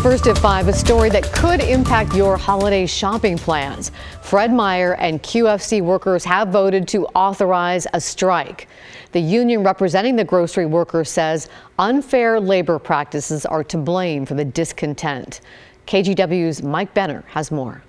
First at 5, a story that could impact your holiday shopping plans. Fred Meyer and QFC workers have voted to authorize a strike. The union representing the grocery workers says unfair labor practices are to blame for the discontent. KGW's Mike Benner has more.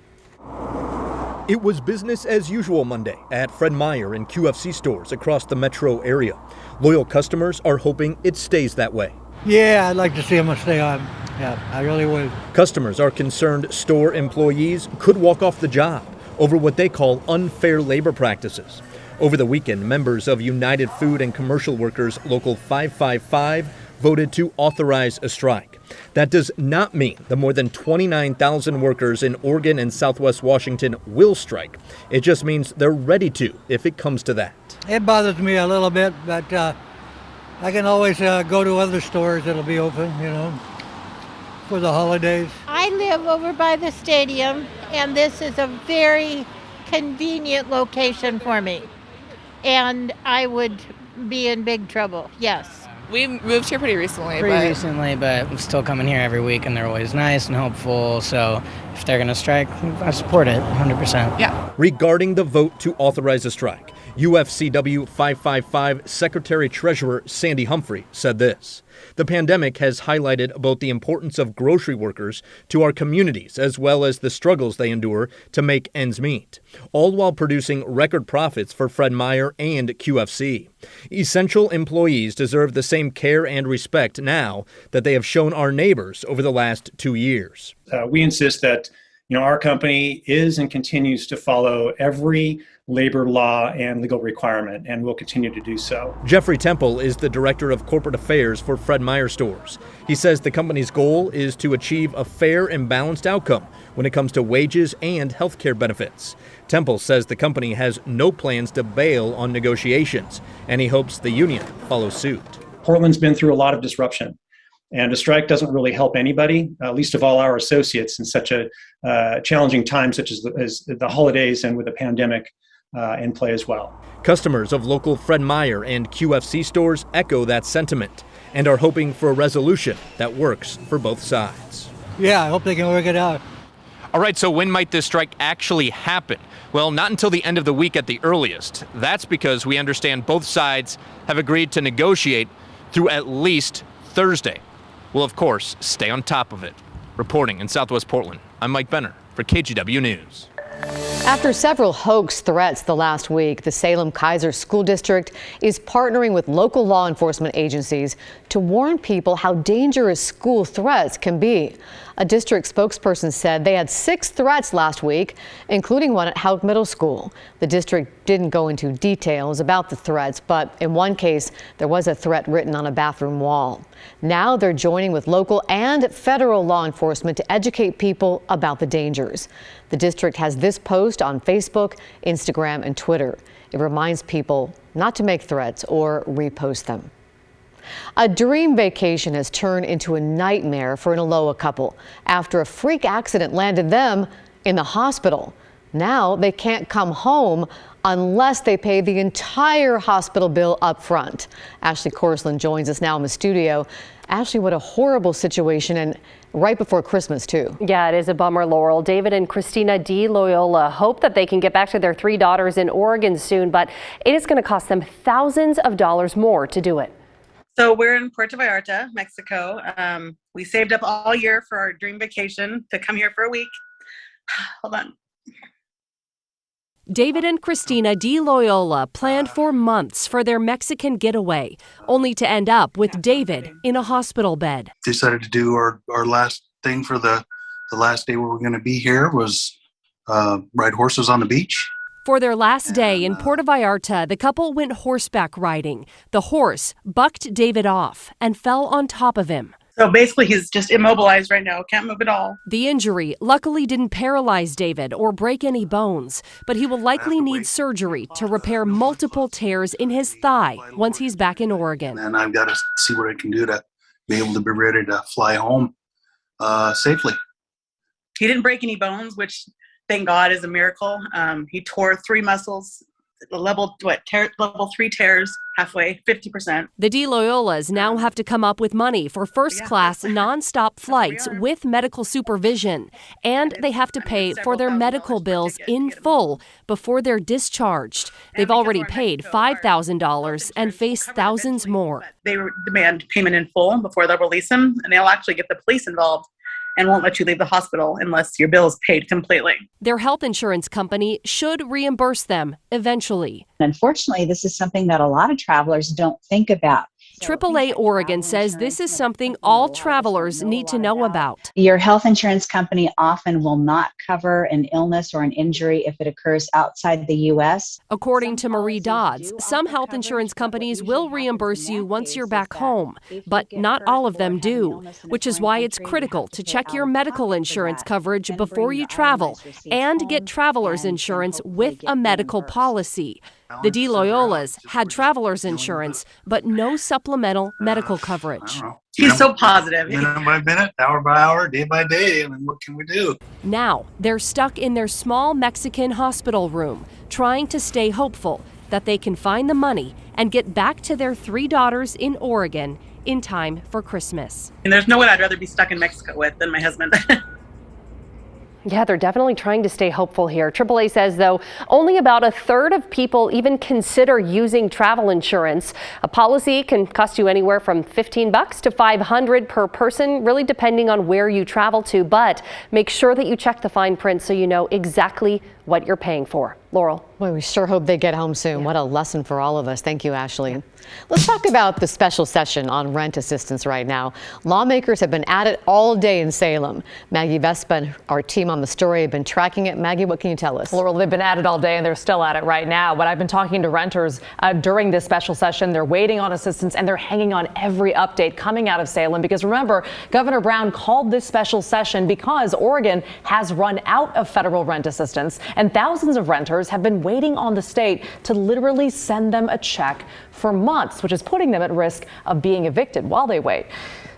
It was business as usual Monday at Fred Meyer and QFC stores across the metro area. Loyal customers are hoping it stays that way. Yeah, I'd like to see them stay on. Yeah, I really would. Customers are concerned store employees could walk off the job over what they call unfair labor practices. Over the weekend, members of United Food and Commercial Workers Local 555 voted to authorize a strike. That does not mean the more than 29,000 workers in Oregon and Southwest Washington will strike. It just means they're ready to if it comes to that. It bothers me a little bit, but I can always go to other stores that'll be open, for the holidays. I live over by the stadium, and this is a very convenient location for me. And I would be in big trouble, yes. We moved here pretty recently, but I'm still coming here every week, and they're always nice and hopeful. So if they're going to strike, I support it 100%. Yeah. Regarding the vote to authorize a strike, UFCW 555 Secretary-Treasurer Sandy Humphrey said this. The pandemic has highlighted both the importance of grocery workers to our communities as well as the struggles they endure to make ends meet, all while producing record profits for Fred Meyer and QFC. Essential employees deserve the same care and respect now that they have shown our neighbors over the last 2 years. We insist that our company is and continues to follow every labor law and legal requirement, and will continue to do so. Jeffrey Temple is the Director of Corporate Affairs for Fred Meyer Stores. He says the company's goal is to achieve a fair and balanced outcome when it comes to wages and health care benefits. Temple says the company has no plans to bail on negotiations, and he hopes the union follows suit. Portland's been through a lot of disruption, and a strike doesn't really help anybody, least of all our associates, in such a challenging time such as the holidays and with the pandemic in play as well. Customers of local Fred Meyer and QFC stores echo that sentiment and are hoping for a resolution that works for both sides. Yeah, I hope they can work it out. All right, so when might this strike actually happen? Well, not until the end of the week at the earliest. That's because we understand both sides have agreed to negotiate through at least Thursday. We'll, of course, stay on top of it. Reporting in Southwest Portland, I'm Mike Benner for KGW News. After several hoax threats the last week, the Salem-Keizer School District is partnering with local law enforcement agencies to warn people how dangerous school threats can be. A district spokesperson said they had 6 threats last week, including one at Houck Middle School. The district didn't go into details about the threats, but in one case, there was a threat written on a bathroom wall. Now they're joining with local and federal law enforcement to educate people about the dangers. The district has this post on Facebook, Instagram, and Twitter. It reminds people not to make threats or repost them. A dream vacation has turned into a nightmare for an Loyola couple after a freak accident landed them in the hospital. Now they can't come home unless they pay the entire hospital bill up front. Ashley Corsland joins us now in the studio. Ashley, what a horrible situation, and right before Christmas, too. Yeah, it is a bummer, Laurel. David and Christina D. Loyola hope that they can get back to their 3 daughters in Oregon soon, but it is going to cost them thousands of dollars more to do it. So we're in Puerto Vallarta, Mexico. We saved up all year for our dream vacation to come here for a week. Hold on. David and Christina D. Loyola planned for months for their Mexican getaway, only to end up with David in a hospital bed. Decided to do our last thing for the last day we were going to be here was ride horses on the beach. For their last day in Puerto Vallarta, the couple went horseback riding. The horse bucked David off and fell on top of him. So basically, he's just immobilized right now. Can't move at all. The injury luckily didn't paralyze David or break any bones, but he will likely need surgery to repair multiple tears in his thigh once he's back in Oregon. And I've got to see what I can do to be able to be ready to fly home safely. He didn't break any bones, which thank God is a miracle. He tore 3 muscles level 3 tears halfway, 50%. The D Loyolas now have to come up with money for first-class nonstop flights with medical supervision, and they have to pay for their medical bills in full before they're discharged. They've already paid $5,000 and face thousands more. They demand payment in full before they'll release them, and they'll actually get the police involved and won't let you leave the hospital unless your bill is paid completely. Their health insurance company should reimburse them eventually. Unfortunately, this is something that a lot of travelers don't think about. AAA Oregon says this is something all travelers need to know about. Your health insurance company often will not cover an illness or an injury if it occurs outside the U.S. According to Marie Dodds, some health insurance companies will reimburse you once you're back home, but not all of them do, which is why it's critical to check your medical insurance coverage before you travel and get traveler's insurance with a medical policy. The D Loyolas had traveler's insurance, but no supplemental medical coverage. He's so positive. Minute by minute, hour by hour, day by day. I mean, what can we do? Now, they're stuck in their small Mexican hospital room, trying to stay hopeful that they can find the money and get back to their 3 daughters in Oregon in time for Christmas. And there's no one I'd rather be stuck in Mexico with than my husband. Yeah, they're definitely trying to stay hopeful here. AAA says, though, only about 1/3 of people even consider using travel insurance. A policy can cost you anywhere from $15 to $500 per person, really depending on where you travel to. But make sure that you check the fine print so you know exactly what you're paying for. Laurel. Boy, we sure hope they get home soon. Yeah. What a lesson for all of us. Thank you, Ashley. Let's talk about the special session on rent assistance right now. Lawmakers have been at it all day in Salem. Maggie Vespa and our team on the story have been tracking it. Maggie, what can you tell us? Laurel, they've been at it all day and they're still at it right now. But I've been talking to renters during this special session. They're waiting on assistance and they're hanging on every update coming out of Salem. Because remember, Governor Brown called this special session because Oregon has run out of federal rent assistance and thousands of renters have been waiting on the state to literally send them a check for months, which is putting them at risk of being evicted while they wait.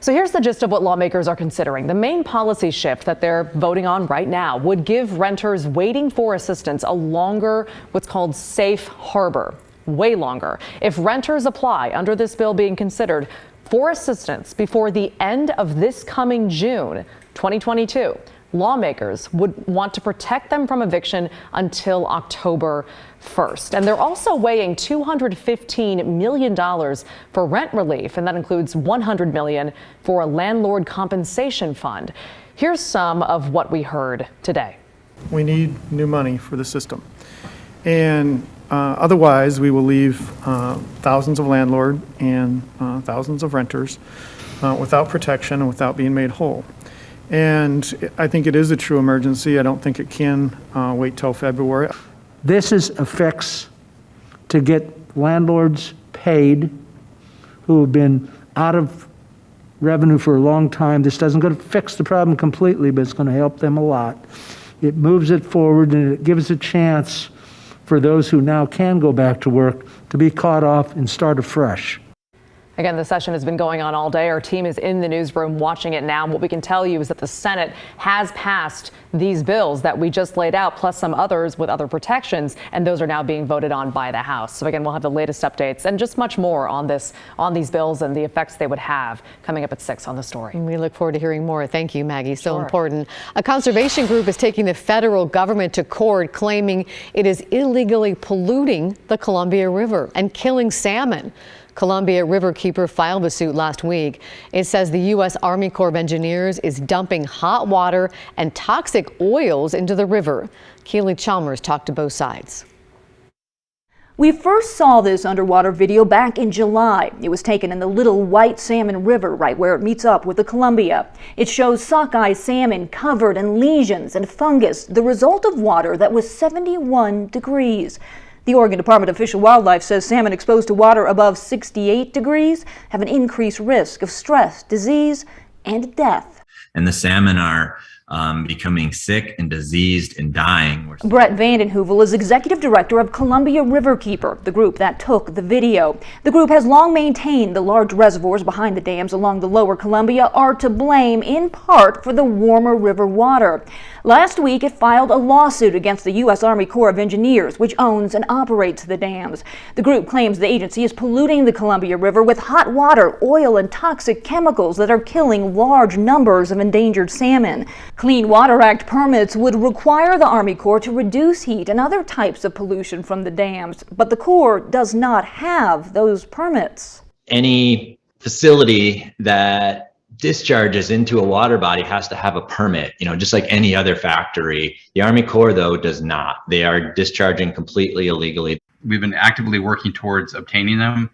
So here's the gist of what lawmakers are considering. The main policy shift that they're voting on right now would give renters waiting for assistance a longer, what's called safe harbor, way longer. If renters apply under this bill being considered for assistance before the end of this coming June 2022, lawmakers would want to protect them from eviction until October 1st. And they're also weighing $215 million for rent relief, and that includes $100 million for a landlord compensation fund. Here's some of what we heard today. We need new money for the system. And otherwise, we will leave thousands of landlords and thousands of renters without protection and without being made whole. And I think it is a true emergency. I don't think it can wait till February. This is a fix to get landlords paid who have been out of revenue for a long time. This doesn't going to fix the problem completely, but it's going to help them a lot. It moves it forward and it gives a chance for those who now can go back to work to be caught off and start afresh. Again, the session has been going on all day. Our team is in the newsroom watching it now. What we can tell you is that the Senate has passed these bills that we just laid out, plus some others with other protections, and those are now being voted on by the House. So again, we'll have the latest updates and just much more on these bills and the effects they would have coming up at 6 on the story. We look forward to hearing more. Thank you, Maggie. So important. A conservation group is taking the federal government to court, claiming it is illegally polluting the Columbia River and killing salmon. Columbia Riverkeeper filed a suit last week. It says the U.S. Army Corps of Engineers is dumping hot water and toxic oils into the river. Keely Chalmers talked to both sides. We first saw this underwater video back in July. It was taken in the Little White Salmon River, right where it meets up with the Columbia. It shows sockeye salmon covered in lesions and fungus, the result of water that was 71 degrees. The Oregon Department of Fish and Wildlife says salmon exposed to water above 68 degrees have an increased risk of stress, disease, and death. And the salmon are becoming sick and diseased and dying. Brett Vandenheuvel is executive director of Columbia Riverkeeper, the group that took the video. The group has long maintained the large reservoirs behind the dams along the lower Columbia are to blame in part for the warmer river water. Last week, it filed a lawsuit against the U.S. Army Corps of Engineers, which owns and operates the dams. The group claims the agency is polluting the Columbia River with hot water, oil, and toxic chemicals that are killing large numbers of endangered salmon. Clean Water Act permits would require the Army Corps to reduce heat and other types of pollution from the dams, but the Corps does not have those permits. Any facility that discharges into a water body has to have a permit, just like any other factory. The Army Corps, though, does not. They are discharging completely illegally. We've been actively working towards obtaining them.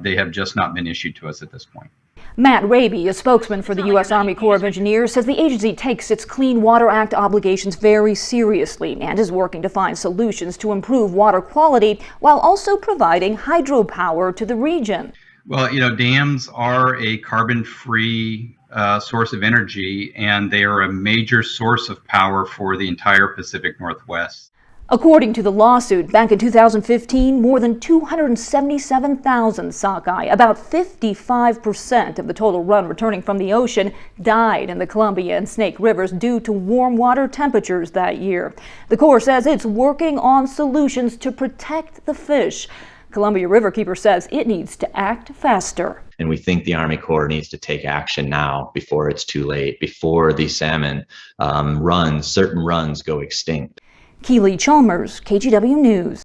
They have just not been issued to us at this point. Matt Raby, a spokesman for the U.S. Army Corps of Engineers, says the agency takes its Clean Water Act obligations very seriously and is working to find solutions to improve water quality while also providing hydropower to the region. Well, dams are a carbon-free source of energy, and they are a major source of power for the entire Pacific Northwest. According to the lawsuit, back in 2015, more than 277,000 sockeye, about 55% of the total run returning from the ocean, died in the Columbia and Snake Rivers due to warm water temperatures that year. The Corps says it's working on solutions to protect the fish. Columbia Riverkeeper says it needs to act faster. And we think the Army Corps needs to take action now before it's too late, before these salmon certain runs go extinct. Keely Chalmers, KGW News.